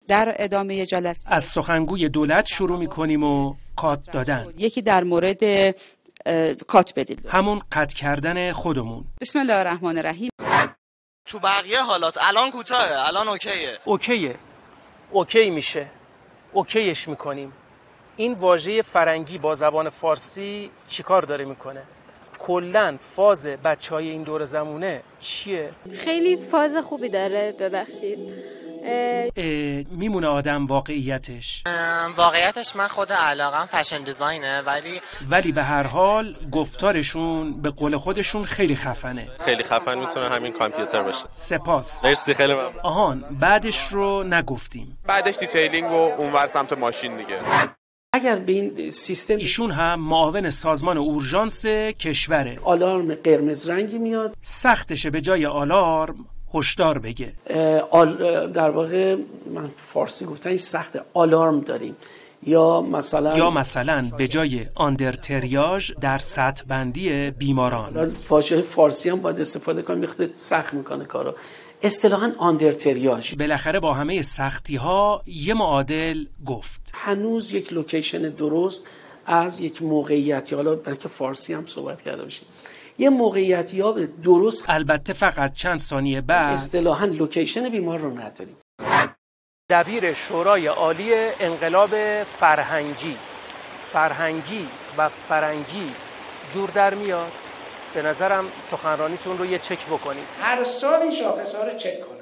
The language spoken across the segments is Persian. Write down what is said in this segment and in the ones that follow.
در ادامه جلسه از سخنگوی دولت شروع می‌کنیم و کات دادن. یکی در مورد کات بدید، همون قطع کردن خودمون. بسم الله الرحمن الرحیم. تو بقیه حالات الان کوتاهه، الان اوکیه. اوکی میشه، اوکیش میکنیم. این واژه فرنگی با زبان فارسی چیکار داره میکنه؟ کلن فاز بچهای این دور زمونه چیه؟ خیلی فاز خوبی داره، ببخشید. میمونه آدم واقعیتش. واقعیتش من خود علاقم فشن دیزاینه، ولی به هر حال گفتارشون به قول خودشون خیلی خفنه. خیلی خفن میتونه همین کامپیوتر باشه. سپاس. مرسی، خیلی ممنون. آهان بعدش رو نگفتیم. بعدش دیتیلینگ و اونور سمت ماشین دیگه. اگر به این سیستم ایشون هم معاون سازمان اورژانس کشوره. آلارم قرمز رنگی میاد، سختشه به جای آلارم هشدار بگه. در واقع من فارسی گفتن سخت آلارم داریم، یا مثلا به جای آندرتریاژ در سطح بندی بیماران. واژه فارسی هم باید استفاده کنیم، خیلی سخت میکنه کارو. اصطلاحاً آندرتریاژ. بالاخره با همه سختی ها یه معادل گفت. هنوز یک لوکیشن درست از یک موقعیت، حالا بلکه فارسی هم صحبت کرده باشیم، یه موقعیتیاب درست، البته فقط چند ثانیه بعد اصطلاحاً لوکیشن بیمار رو نداریم. دبیر شورای عالی انقلاب فرهنگی و فرنگی جور در میاد. به نظرم سخنرانیتون رو یه چک بکنید. هر سال این شاخص‌ها رو چک کنن.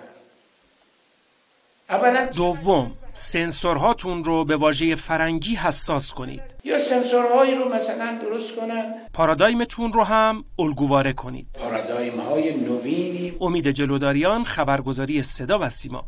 اولا دوم، سنسورهاتون رو به واژه فرنگی حساس کنید. یا سنسورهایی رو مثلا درست کنن. پارادایمتون رو هم الگوواره کنید. پارادایم‌های نوینی. امید جلوداریان، خبرگزاری صدا و سیما.